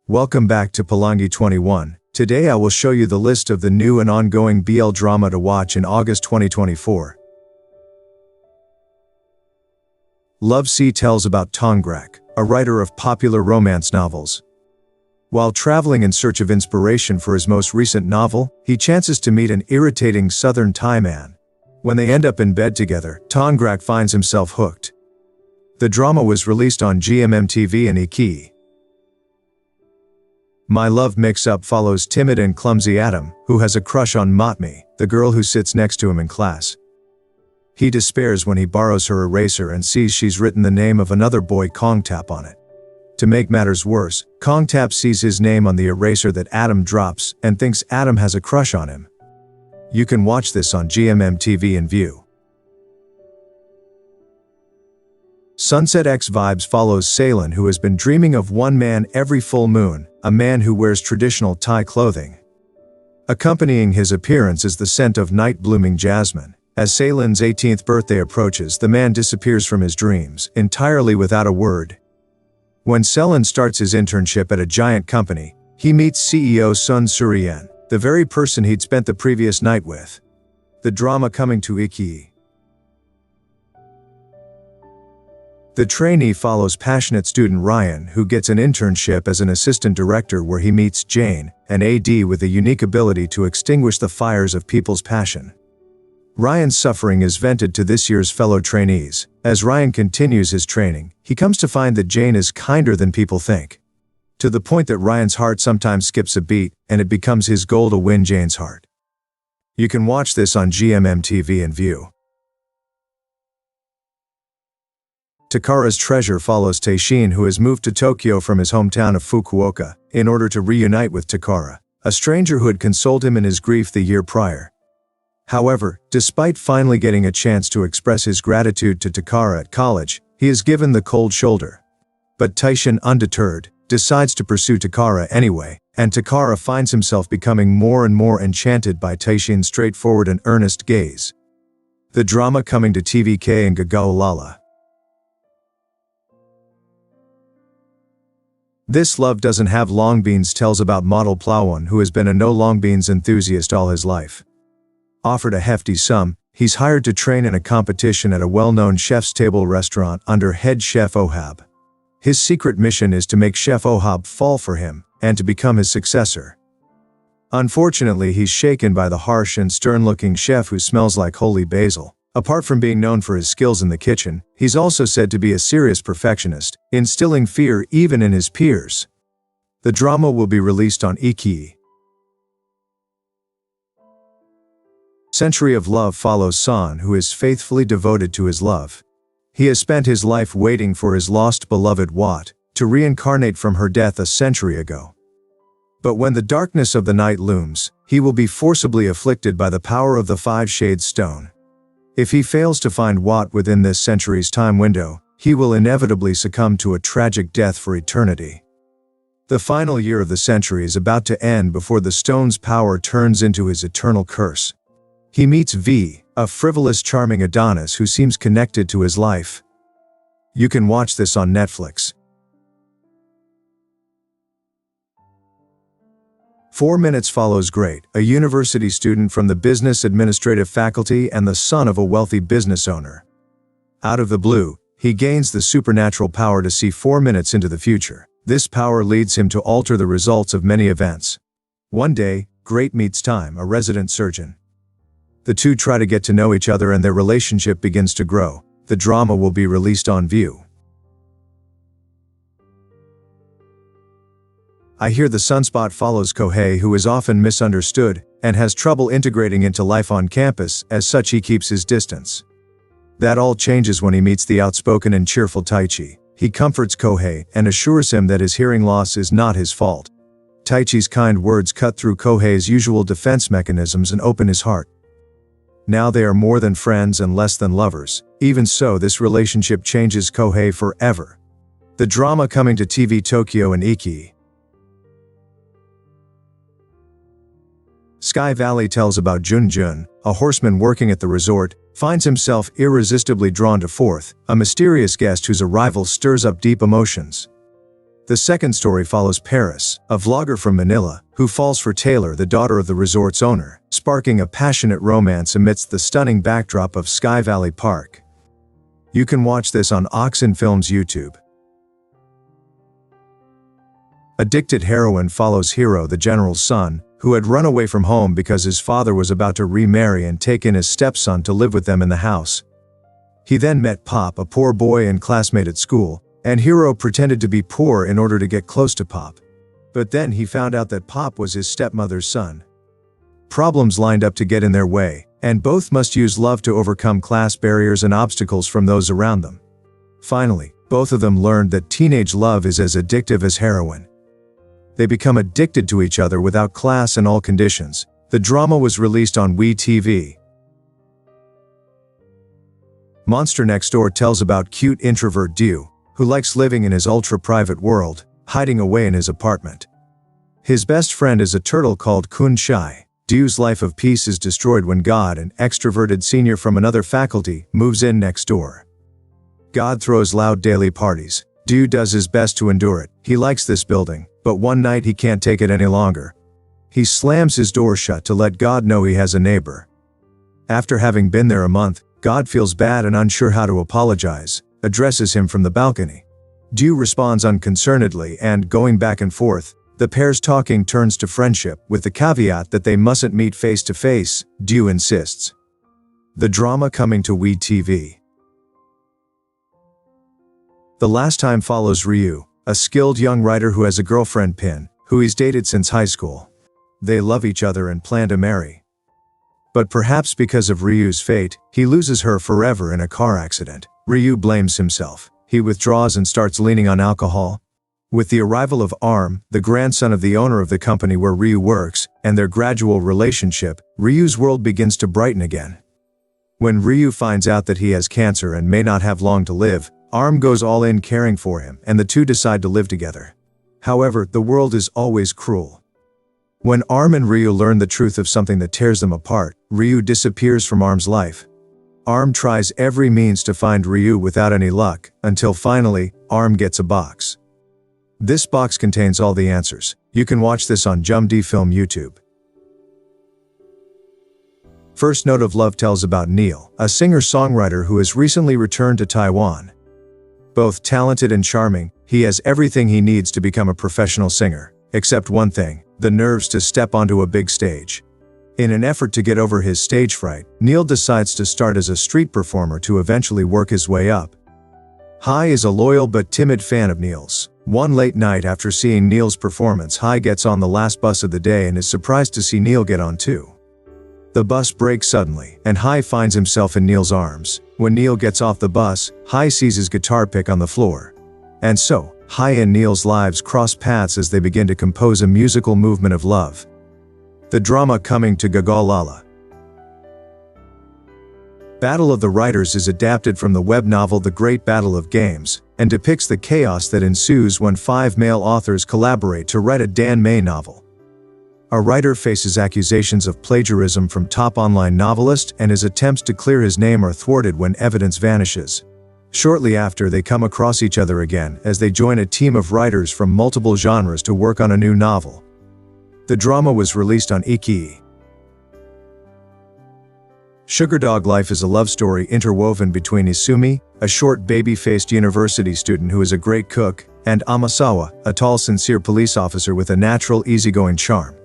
Welcome back to Palangi 21. Today I will show you the list of the new and ongoing BL drama to watch in August 2024. Love Sea tells about Tongrak, a writer of popular romance novels. While traveling in search of inspiration for his most recent novel, he chances to meet an irritating southern Thai man. When they end up in bed together, Tongrak finds himself hooked. The drama was released on GMMTV and Iki. My Love Mix-Up follows timid and clumsy Adam, who has a crush on Matmi, the girl who sits next to him in class. He despairs when he borrows her eraser and sees she's written the name of another boy, Kongtap, on it. To make matters worse, Kongtap sees his name on the eraser that Adam drops and thinks Adam has a crush on him. You can watch this on GMMTV and View. Sunset X Vibes follows Salen, who has been dreaming of one man every full moon, a man who wears traditional Thai clothing. Accompanying his appearance is the scent of night-blooming jasmine. As Salen's 18th birthday approaches, the man disappears from his dreams, entirely without a word. When Salen starts his internship at a giant company, he meets CEO Sun Suryan, the very person he'd spent the previous night with. The drama coming to Iki. The trainee follows passionate student Ryan, who gets an internship as an assistant director where he meets Jane, an AD with a unique ability to extinguish the fires of people's passion. Ryan's suffering is vented to this year's fellow trainees. As Ryan continues his training, he comes to find that Jane is kinder than people think. To the point that Ryan's heart sometimes skips a beat, and it becomes his goal to win Jane's heart. You can watch this on GMMTV and View. Takara's Treasure follows Taishin, who has moved to Tokyo from his hometown of Fukuoka, in order to reunite with Takara, a stranger who had consoled him in his grief the year prior. However, despite finally getting a chance to express his gratitude to Takara at college, he is given the cold shoulder. But Taishin, undeterred, decides to pursue Takara anyway, and Takara finds himself becoming more and more enchanted by Taishin's straightforward and earnest gaze. The drama coming to TVK and Gagao Lala. This Love Doesn't Have Long Beans tells about model Plawon, who has been a no long beans enthusiast all his life. Offered a hefty sum, he's hired to train in a competition at a well-known chef's table restaurant under head chef Ohab. His secret mission is to make Chef Ohab fall for him, and to become his successor. Unfortunately, he's shaken by the harsh and stern-looking chef who smells like holy basil. Apart from being known for his skills in the kitchen, he's also said to be a serious perfectionist, instilling fear even in his peers. The drama will be released on Iki. Century of Love follows San, who is faithfully devoted to his love. He has spent his life waiting for his lost beloved Wat to reincarnate from her death a century ago. But when the darkness of the night looms, he will be forcibly afflicted by the power of the Five Shades Stone. If he fails to find Wat within this century's time window, he will inevitably succumb to a tragic death for eternity. The final year of the century is about to end before the stone's power turns into his eternal curse. He meets V, a frivolous, charming Adonis who seems connected to his life. You can watch this on Netflix. 4 Minutes follows Great, a university student from the business administrative faculty and the son of a wealthy business owner. Out of the blue, he gains the supernatural power to see 4 minutes into the future. This power leads him to alter the results of many events. One day, Great meets Time, a resident surgeon. The two try to get to know each other and their relationship begins to grow. The drama will be released on View. I Hear the Sunspot follows Kohei, who is often misunderstood and has trouble integrating into life on campus. As such, he keeps his distance. That all changes when he meets the outspoken and cheerful Taichi. He comforts Kohei and assures him that his hearing loss is not his fault. Taichi's kind words cut through Kohei's usual defense mechanisms and open his heart. Now they are more than friends and less than lovers. Even so, this relationship changes Kohei forever. The drama coming to TV Tokyo and Iki. Sky Valley tells about Jun, a horseman working at the resort, finds himself irresistibly drawn to Fourth, a mysterious guest whose arrival stirs up deep emotions. The second story follows Paris, a vlogger from Manila, who falls for Taylor, the daughter of the resort's owner, sparking a passionate romance amidst the stunning backdrop of Sky Valley Park. You can watch this on Oxen Films YouTube. Addicted heroine follows Hero, the general's son, who had run away from home because his father was about to remarry and take in his stepson to live with them in the house. He then met Pop, a poor boy and classmate at school, and Hero pretended to be poor in order to get close to Pop. But then he found out that Pop was his stepmother's son. Problems lined up to get in their way, and both must use love to overcome class barriers and obstacles from those around them. Finally, both of them learned that teenage love is as addictive as heroin. They become addicted to each other without class and all conditions. The drama was released on WeTV. Monster Next Door tells about cute introvert Dew, who likes living in his ultra-private world, hiding away in his apartment. His best friend is a turtle called Kun Shai. Dew's life of peace is destroyed when God, an extroverted senior from another faculty, moves in next door. God throws loud daily parties. Dew does his best to endure it. He likes this building, but one night he can't take it any longer. He slams his door shut to let God know he has a neighbor. After having been there a month, God feels bad and unsure how to apologize, addresses him from the balcony. Dew responds unconcernedly and, going back and forth, the pair's talking turns to friendship, with the caveat that they mustn't meet face to face, Dew insists. The drama coming to WeTV. The Last Time follows Ryu, a skilled young writer who has a girlfriend, Pin, who he's dated since high school. They love each other and plan to marry. But perhaps because of Ryu's fate, he loses her forever in a car accident. Ryu blames himself. He withdraws and starts leaning on alcohol. With the arrival of Arm, the grandson of the owner of the company where Ryu works, and their gradual relationship, Ryu's world begins to brighten again. When Ryu finds out that he has cancer and may not have long to live, Arm goes all in caring for him, and the two decide to live together. However, the world is always cruel. When Arm and Ryu learn the truth of something that tears them apart, Ryu disappears from Arm's life. Arm tries every means to find Ryu without any luck, until finally, Arm gets a box. This box contains all the answers. You can watch this on Jumd Film YouTube. First Note of Love tells about Neil, a singer-songwriter who has recently returned to Taiwan. Both talented and charming, he has everything he needs to become a professional singer, except one thing: the nerves to step onto a big stage. In an effort to get over his stage fright, Neil decides to start as a street performer to eventually work his way up. Hai is a loyal but timid fan of Neil's. One late night after seeing Neil's performance, Hai gets on the last bus of the day and is surprised to see Neil get on too. The bus breaks suddenly, and Hai finds himself in Neil's arms. When Neil gets off the bus, Hai sees his guitar pick on the floor. And so, Hai and Neil's lives cross paths as they begin to compose a musical movement of love. The drama coming to Gagalala. Battle of the Writers is adapted from the web novel The Great Battle of Games, and depicts the chaos that ensues when 5 male authors collaborate to write a Dan May novel. A writer faces accusations of plagiarism from top online novelist, and his attempts to clear his name are thwarted when evidence vanishes. Shortly after, they come across each other again as they join a team of writers from multiple genres to work on a new novel. The drama was released on Iki. Sugar Dog Life is a love story interwoven between Isumi, a short baby-faced university student who is a great cook, and Amasawa, a tall, sincere police officer with a natural, easygoing charm.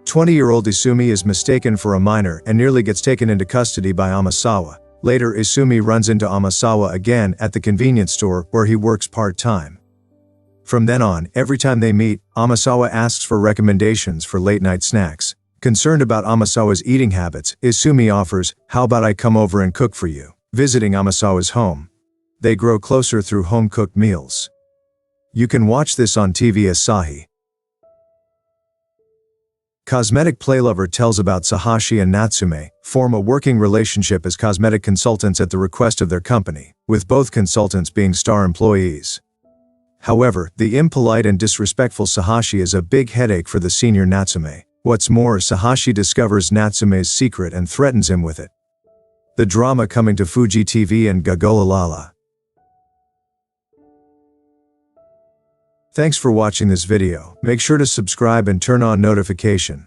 20-year-old Isumi is mistaken for a minor and nearly gets taken into custody by Amasawa. Later, Isumi runs into Amasawa again at the convenience store where he works part-time. From then on, every time they meet, Amasawa asks for recommendations for late-night snacks. Concerned about Amasawa's eating habits, Isumi offers, "How about I come over and cook for you?" visiting Amasawa's home. They grow closer through home-cooked meals. You can watch this on TV Asahi. Cosmetic Playlover tells about Sahashi and Natsume form a working relationship as cosmetic consultants at the request of their company, with both consultants being star employees. However, the impolite and disrespectful Sahashi is a big headache for the senior Natsume. What's more, Sahashi discovers Natsume's secret and threatens him with it. The drama coming to Fuji TV and Gagalala. Thanks for watching this video. Make sure to subscribe and turn on notification.